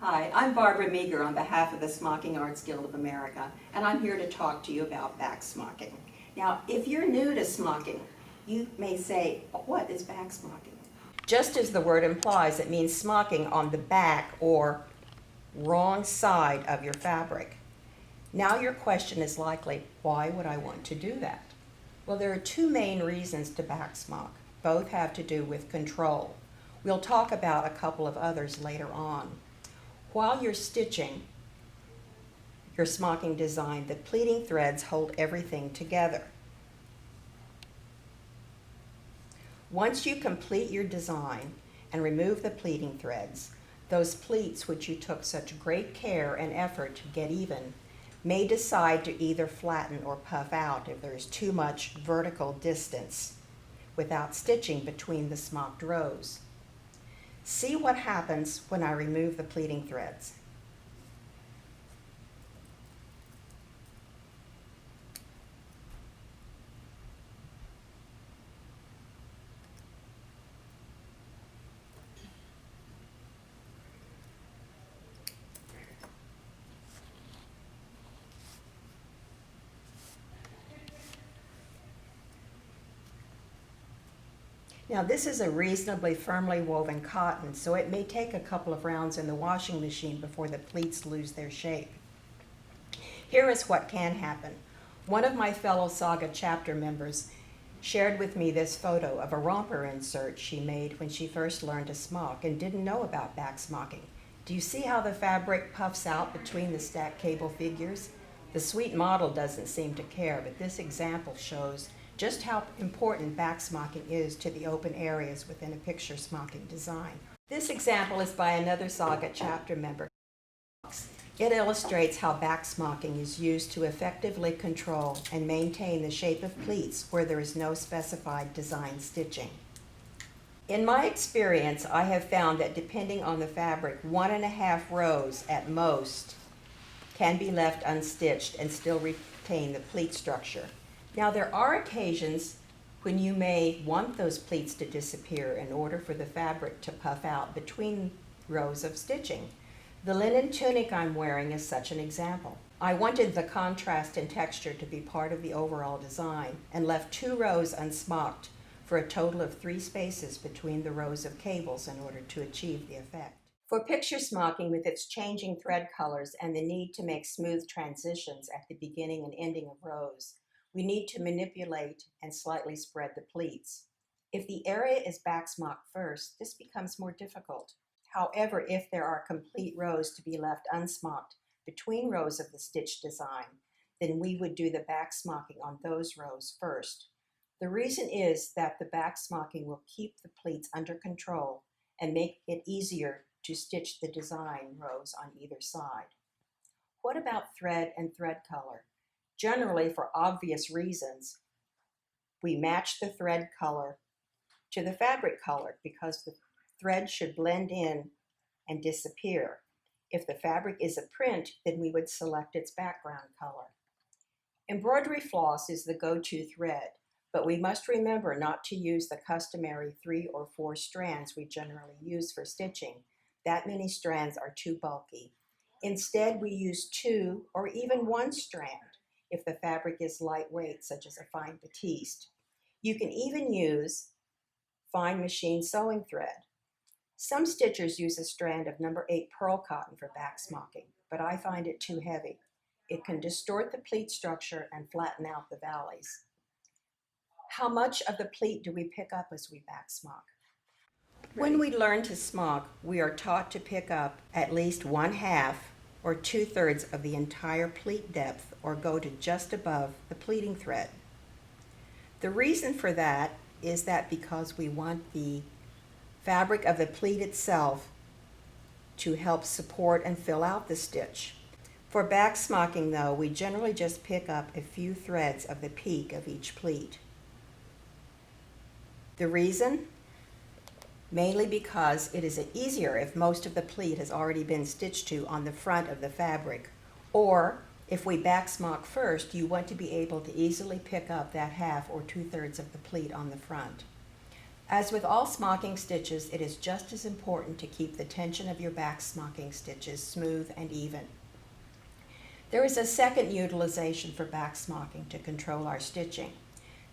Hi, I'm Barbara Meger on behalf of the Smocking Arts Guild of America, and I'm here to talk to you about backsmocking. Now, if you're new to smocking, you may say, what is backsmocking? Just as the word implies, it means smocking on the back or wrong side of your fabric. Now your question is likely, why would I want to do that? Well, there are two main reasons to backsmock. Both have to do with control. We'll talk about a couple of others later on. While you're stitching your smocking design, the pleating threads hold everything together. Once you complete your design and remove the pleating threads, those pleats which you took such great care and effort to get even may decide to either flatten or puff out if there is too much vertical distance without stitching between the smocked rows. See what happens when I remove the pleating threads. Now this is a reasonably firmly woven cotton, so it may take a couple of rounds in the washing machine before the pleats lose their shape. Here is what can happen. One of my fellow SAGA chapter members shared with me this photo of a romper insert she made when she first learned to smock and didn't know about backsmocking. Do you see how the fabric puffs out between the stacked cable figures? The sweet model doesn't seem to care, but this example shows just how important backsmocking is to the open areas within a picture smocking design. This example is by another SAGA chapter member. It illustrates how backsmocking is used to effectively control and maintain the shape of pleats where there is no specified design stitching. In my experience, I have found that depending on the fabric, 1.5 rows at most can be left unstitched and still retain the pleat structure. Now, there are occasions when you may want those pleats to disappear in order for the fabric to puff out between rows of stitching. The linen tunic I'm wearing is such an example. I wanted the contrast and texture to be part of the overall design and left 2 rows unsmocked for a total of 3 spaces between the rows of cables in order to achieve the effect. For picture smocking with its changing thread colors and the need to make smooth transitions at the beginning and ending of rows, we need to manipulate and slightly spread the pleats. If the area is backsmocked first, this becomes more difficult. However, if there are complete rows to be left unsmocked between rows of the stitch design, then we would do the backsmocking on those rows first. The reason is that the backsmocking will keep the pleats under control and make it easier to stitch the design rows on either side. What about thread and thread color? Generally, for obvious reasons, we match the thread color to the fabric color because the thread should blend in and disappear. If the fabric is a print, then we would select its background color. Embroidery floss is the go-to thread, but we must remember not to use the customary 3 or 4 strands we generally use for stitching. That many strands are too bulky. Instead, we use 2 or even 1 strand if the fabric is lightweight, such as a fine batiste. You can even use fine machine sewing thread. Some stitchers use a strand of number 8 pearl cotton for backsmocking, but I find it too heavy. It can distort the pleat structure and flatten out the valleys. How much of the pleat do we pick up as we backsmock? When we learn to smock, we are taught to pick up at least 1/2 or 2/3 of the entire pleat depth or go to just above the pleating thread. The reason for that is that because we want the fabric of the pleat itself to help support and fill out the stitch. For backsmocking though, we generally just pick up a few threads of the peak of each pleat. The reason? Mainly because it is easier if most of the pleat has already been stitched to on the front of the fabric, or if we backsmock first, you want to be able to easily pick up that 1/2 or 2/3 of the pleat on the front. As with all smocking stitches, it is just as important to keep the tension of your backsmocking stitches smooth and even. There is a second utilization for backsmocking to control our stitching.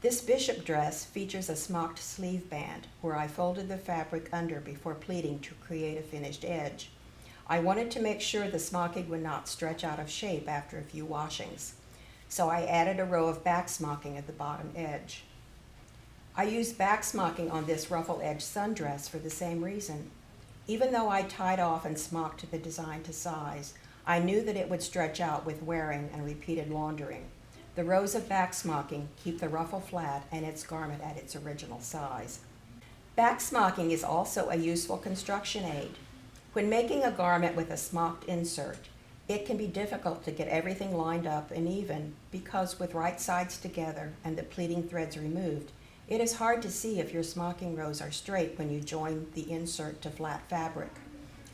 This bishop dress features a smocked sleeve band where I folded the fabric under before pleating to create a finished edge. I wanted to make sure the smocking would not stretch out of shape after a few washings, so I added a row of backsmocking at the bottom edge. I used backsmocking on this ruffle edge sundress for the same reason. Even though I tied off and smocked the design to size, I knew that it would stretch out with wearing and repeated laundering. The rows of backsmocking keep the ruffle flat and its garment at its original size. Backsmocking is also a useful construction aid. When making a garment with a smocked insert, it can be difficult to get everything lined up and even because with right sides together and the pleating threads removed, it is hard to see if your smocking rows are straight when you join the insert to flat fabric.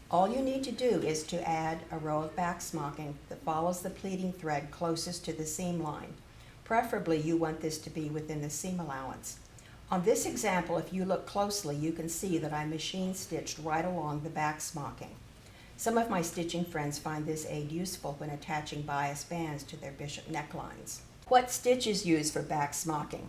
All you need to do is to add a row of backsmocking that follows the pleating thread closest to the seam line. Preferably, you want this to be within the seam allowance. On this example, if you look closely, you can see that I machine stitched right along the backsmocking. Some of my stitching friends find this aid useful when attaching bias bands to their bishop necklines. What stitches used for backsmocking?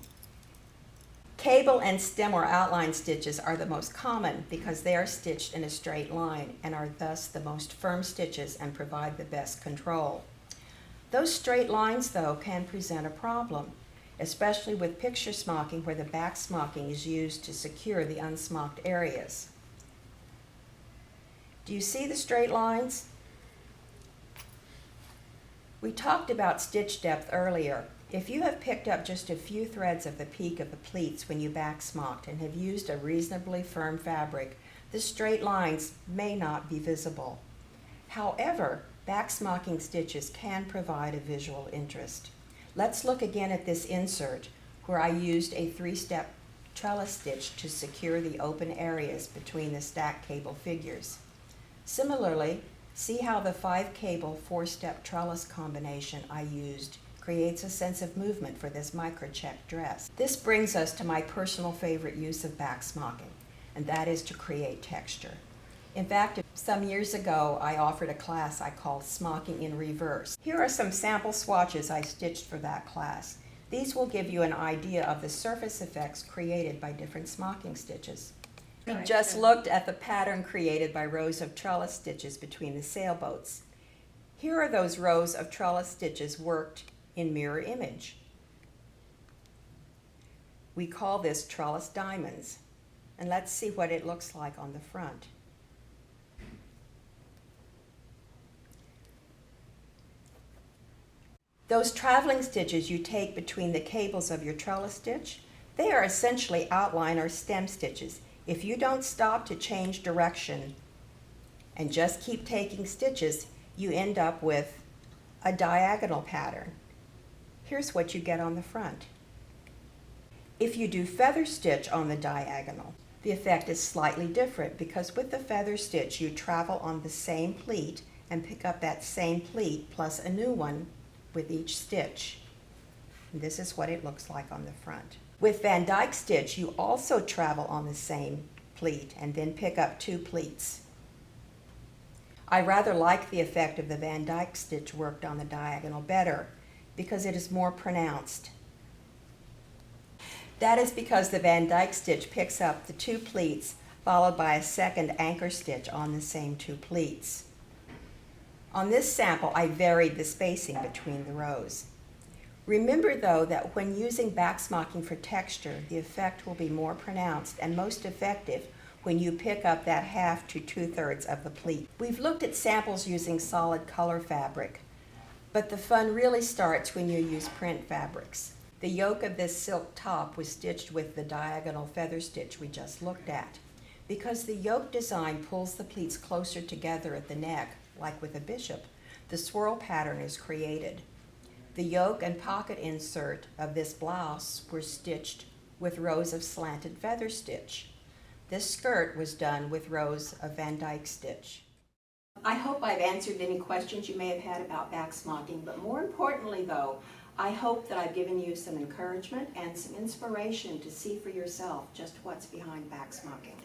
Cable and stem or outline stitches are the most common because they are stitched in a straight line and are thus the most firm stitches and provide the best control. Those straight lines, though, can present a problem, especially with picture smocking where the backsmocking is used to secure the unsmocked areas. Do you see the straight lines? We talked about stitch depth earlier. If you have picked up just a few threads of the peak of the pleats when you backsmocked and have used a reasonably firm fabric, the straight lines may not be visible. However, backsmocking stitches can provide a visual interest. Let's look again at this insert where I used a 3-step trellis stitch to secure the open areas between the stacked cable figures. Similarly, see how the 5-cable 4-step trellis combination I used creates a sense of movement for this micro-check dress. This brings us to my personal favorite use of backsmocking, and that is to create texture. In fact, some years ago, I offered a class I called Smocking in Reverse. Here are some sample swatches I stitched for that class. These will give you an idea of the surface effects created by different smocking stitches. We just looked at the pattern created by rows of trellis stitches between the sailboats. Here are those rows of trellis stitches worked in mirror image. We call this trellis diamonds, and let's see what it looks like on the front. Those traveling stitches you take between the cables of your trellis stitch, they are essentially outline or stem stitches. If you don't stop to change direction and just keep taking stitches, you end up with a diagonal pattern. Here's what you get on the front. If you do feather stitch on the diagonal, the effect is slightly different because with the feather stitch you travel on the same pleat and pick up that same pleat plus a new one with each stitch. And this is what it looks like on the front. With Van Dyke stitch, you also travel on the same pleat and then pick up 2 pleats. I rather like the effect of the Van Dyke stitch worked on the diagonal better because it is more pronounced. That is because the Van Dyke stitch picks up the 2 pleats followed by a second anchor stitch on the same 2 pleats. On this sample, I varied the spacing between the rows. Remember, though, that when using backsmocking for texture, the effect will be more pronounced and most effective when you pick up that 1/2 to 2/3 of the pleat. We've looked at samples using solid color fabric, but the fun really starts when you use print fabrics. The yoke of this silk top was stitched with the diagonal feather stitch we just looked at. Because the yoke design pulls the pleats closer together at the neck, like with a bishop, the swirl pattern is created. The yoke and pocket insert of this blouse were stitched with rows of slanted feather stitch. This skirt was done with rows of Van Dyke stitch. I hope I've answered any questions you may have had about backsmocking, but more importantly though, I hope that I've given you some encouragement and some inspiration to see for yourself just what's behind backsmocking.